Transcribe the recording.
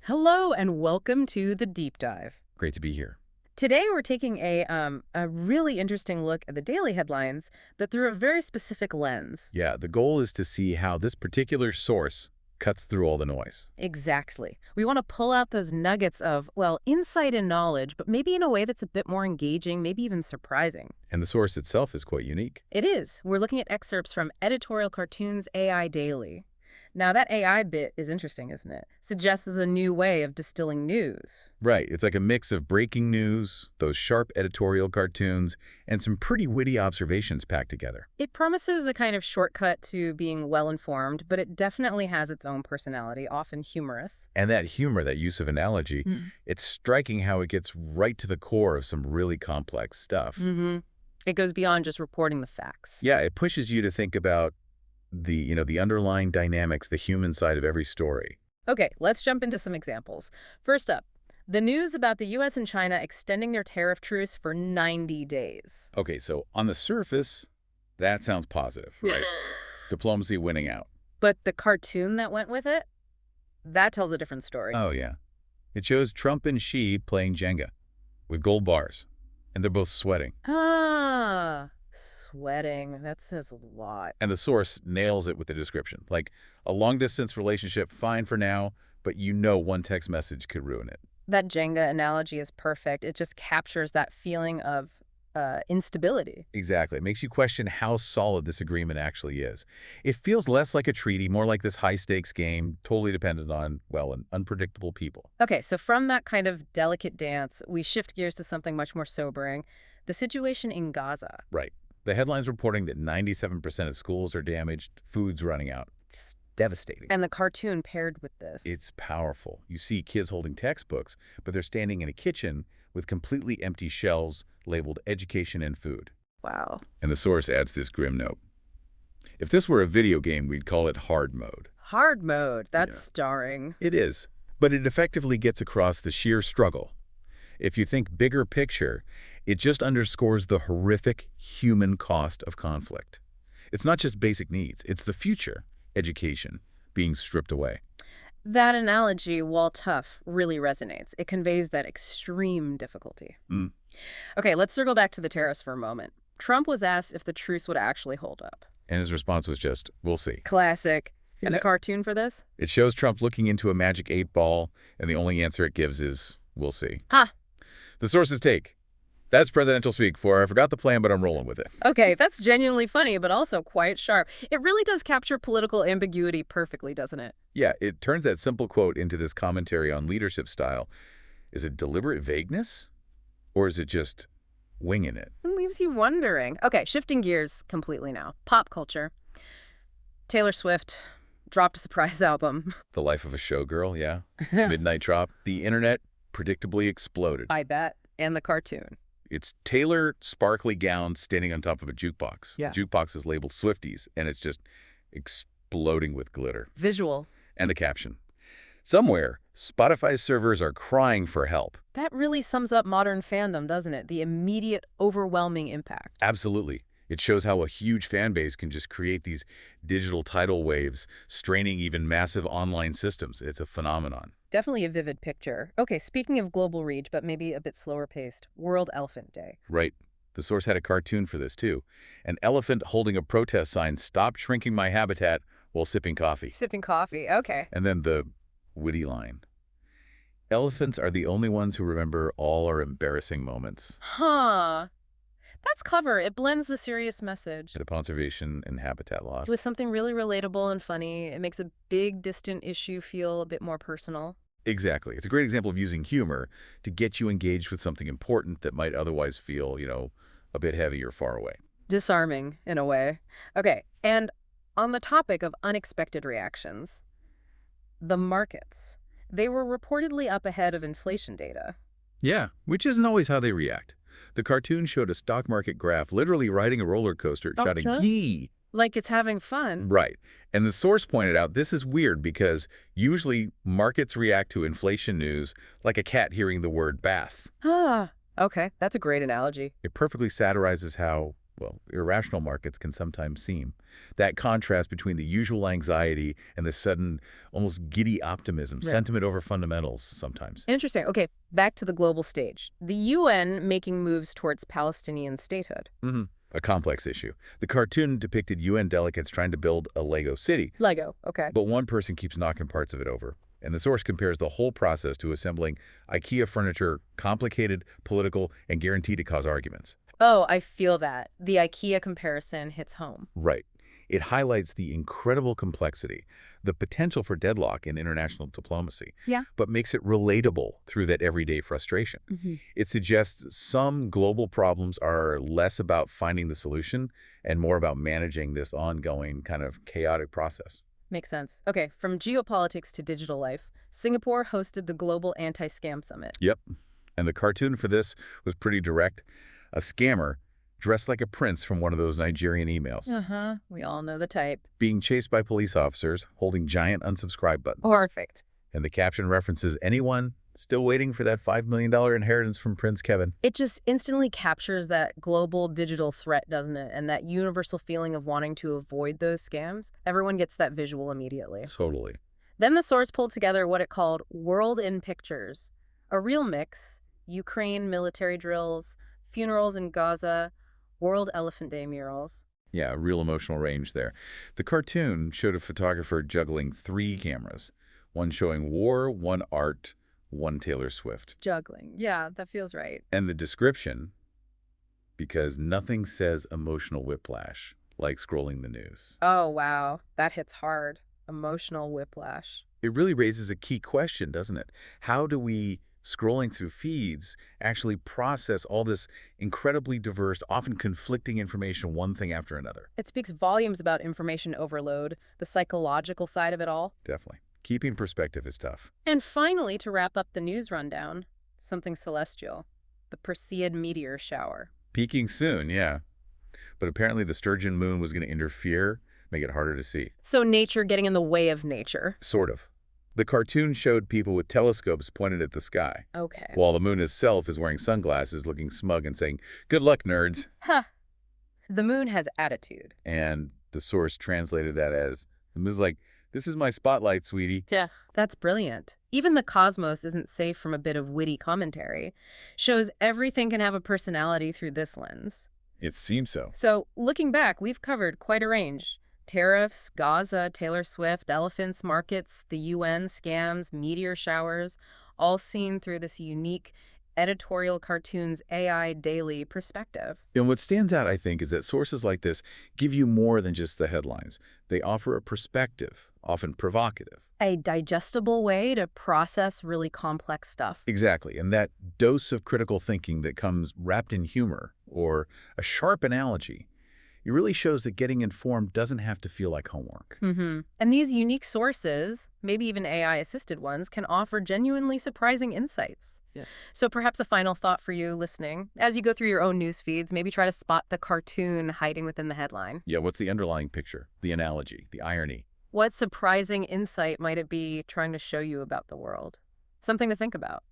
Hello and welcome to the Deep Dive. Great to be here. Today we're taking a really interesting look at the daily headlines, but through a very specific lens. Yeah, the goal is to see how this particular source cuts through all the noise. Exactly. We want to pull out those nuggets of, well, insight and knowledge, but maybe in a way that's a bit more engaging, maybe even surprising. And the source itself is quite unique. It is. We're looking at excerpts from EditorialCartoonsAI Daily. Now, that AI bit is interesting, isn't it? Suggests a new way of distilling news. Right, it's like a mix of breaking news, those sharp editorial cartoons, and some pretty witty observations packed together. It promises a kind of shortcut to being well-informed, but it definitely has its own personality, often humorous. And that humor, that use of analogy, it's striking how it gets right to the core of some really complex stuff. It goes beyond just reporting the facts. Yeah, it pushes you to think about the underlying dynamics, the human side of every story. Okay, let's jump into some examples. First up, the news about the U.S. and China extending their tariff truce for 90 days. Okay, so on the surface, that sounds positive, right? Diplomacy winning out. But the cartoon that went with it, that tells a different story. Oh, yeah. It shows Trump and Xi playing Jenga with gold bars, and they're both sweating. Ah, sweating. That says a lot. And the source nails it with the description. Like, a long-distance relationship, fine for now, but you know one text message could ruin it. That Jenga analogy is perfect. It just captures that feeling of instability. Exactly. It makes you question how solid this agreement actually is. It feels less like a treaty, more like this high-stakes game, totally dependent on, well, an unpredictable people. Okay, so from that kind of delicate dance, we shift gears to something much more sobering. The situation in Gaza. Right. The headline's reporting that 97% of schools are damaged, food's running out. It's devastating. And the cartoon paired with this. It's powerful. You see kids holding textbooks, but they're standing in a kitchen with completely empty shelves labeled education and food. Wow. And the source adds this grim note. If this were a video game, we'd call it hard mode. Hard mode. That's Yeah. starring. It is, but it effectively gets across the sheer struggle. If you think bigger picture, it just underscores the horrific human cost of conflict. It's not just basic needs, it's the future, education, being stripped away. That analogy, while tough, really resonates. It conveys that extreme difficulty. Okay, let's circle back to the tariffs for a moment. Trump was asked if the truce would actually hold up. And his response was just, we'll see. Classic. And the cartoon for this? It shows Trump looking into a magic 8-ball, and the only answer it gives is, we'll see. Ha! The source's take. That's presidential speak for, I forgot the plan, but I'm rolling with it. Okay, that's genuinely funny, but also quite sharp. It really does capture political ambiguity perfectly, doesn't it? Yeah, it turns that simple quote into this commentary on leadership style. Is it deliberate vagueness? Or is it just winging it? It leaves you wondering. Okay, shifting gears completely now. Pop culture. Taylor Swift dropped a surprise album. The life of a showgirl, yeah. Midnight drop. The internet predictably exploded. I bet. And the cartoon. It's Taylor, sparkly gown, standing on top of a jukebox. Yeah. The jukebox is labeled Swifties, and it's just exploding with glitter. Visual. And a caption. Somewhere, Spotify's servers are crying for help. That really sums up modern fandom, doesn't it? The immediate, overwhelming impact. Absolutely. It shows how a huge fan base can just create these digital tidal waves, straining even massive online systems. It's a phenomenon. Definitely a vivid picture. Okay, speaking of global reach, but maybe a bit slower paced, World Elephant Day. Right. The source had a cartoon for this, too. An elephant holding a protest sign, "Stop shrinking my habitat," while sipping coffee. Sipping coffee, okay. And then the witty line. Elephants are the only ones who remember all our embarrassing moments. Huh. That's clever. It blends the serious message The conservation and habitat loss. with something really relatable and funny. It makes a big, distant issue feel a bit more personal. Exactly. It's a great example of using humor to get you engaged with something important that might otherwise feel, a bit heavy or far away. Disarming, in a way. Okay, and on the topic of unexpected reactions, the markets. They were reportedly up ahead of inflation data. Yeah, which isn't always how they react. The cartoon showed a stock market graph literally riding a roller coaster, shouting, Okay. "Yee!" Like it's having fun. Right. And the source pointed out this is weird because usually markets react to inflation news like a cat hearing the word bath. Ah, okay, that's a great analogy. It perfectly satirizes how well, irrational markets can sometimes seem. That contrast between the usual anxiety and the sudden, almost giddy optimism, Right. sentiment over fundamentals sometimes. Interesting. Okay, back to the global stage. The UN making moves towards Palestinian statehood. A complex issue. The cartoon depicted UN delegates trying to build a Lego city, Lego, okay. but one person keeps knocking parts of it over. And the source compares the whole process to assembling IKEA furniture, complicated, political, and guaranteed to cause arguments. Oh, I feel that. The IKEA comparison hits home. Right. It highlights the incredible complexity, the potential for deadlock in international diplomacy, Yeah. but makes it relatable through that everyday frustration. It suggests some global problems are less about finding the solution and more about managing this ongoing kind of chaotic process. Makes sense. Okay, from geopolitics to digital life, Singapore hosted the Global Anti-Scam Summit. Yep. And the cartoon for this was pretty direct. A scammer dressed like a prince from one of those Nigerian emails, Uh-huh. We all know the type. being chased by police officers holding giant unsubscribe buttons. Perfect. And the caption references anyone still waiting for that $5 million inheritance from Prince Kevin. It just instantly captures that global digital threat, doesn't it? And that universal feeling of wanting to avoid those scams. Everyone gets that visual immediately. Totally. Then the source pulled together what it called World in Pictures, a real mix: Ukraine military drills, funerals in Gaza, World Elephant Day murals. Yeah, a real emotional range there. The cartoon showed a photographer juggling 3 cameras, one showing war, one art, one Taylor Swift. Juggling. Yeah, that feels right. And the description, because nothing says emotional whiplash like scrolling the news. Oh, wow. That hits hard. Emotional whiplash. It really raises a key question, doesn't it? How do we, scrolling through feeds, actually process all this incredibly diverse, often conflicting information, one thing after another? It speaks volumes about information overload, the psychological side of it all. Definitely. Keeping perspective is tough. And finally, to wrap up the news rundown, something celestial: the Perseid meteor shower. Peaking soon, yeah. But apparently the sturgeon moon was going to interfere, make it harder to see. So nature getting in the way of nature. Sort of. The cartoon showed people with telescopes pointed at the sky, Okay. while the moon itself is wearing sunglasses, looking smug and saying, "Good luck, nerds." Huh. The moon has attitude. And the source translated that as, the moon's like, "This is my spotlight, sweetie." Yeah. That's brilliant. Even the cosmos isn't safe from a bit of witty commentary. Shows everything can have a personality through this lens. It seems so. So, looking back, we've covered quite a range. Tariffs, Gaza, Taylor Swift, elephants, markets, the UN, scams, meteor showers, all seen through this unique editorial cartoons AI daily perspective. And what stands out, I think, is that sources like this give you more than just the headlines. They offer a perspective, often provocative. A digestible way to process really complex stuff. Exactly. And that dose of critical thinking that comes wrapped in humor or a sharp analogy, it really shows that getting informed doesn't have to feel like homework. And these unique sources, maybe even AI-assisted ones, can offer genuinely surprising insights. Yeah. So perhaps a final thought for you listening. As you go through your own news feeds, maybe try to spot the cartoon hiding within the headline. Yeah, what's the underlying picture, the analogy, the irony? What surprising insight might it be trying to show you about the world? Something to think about.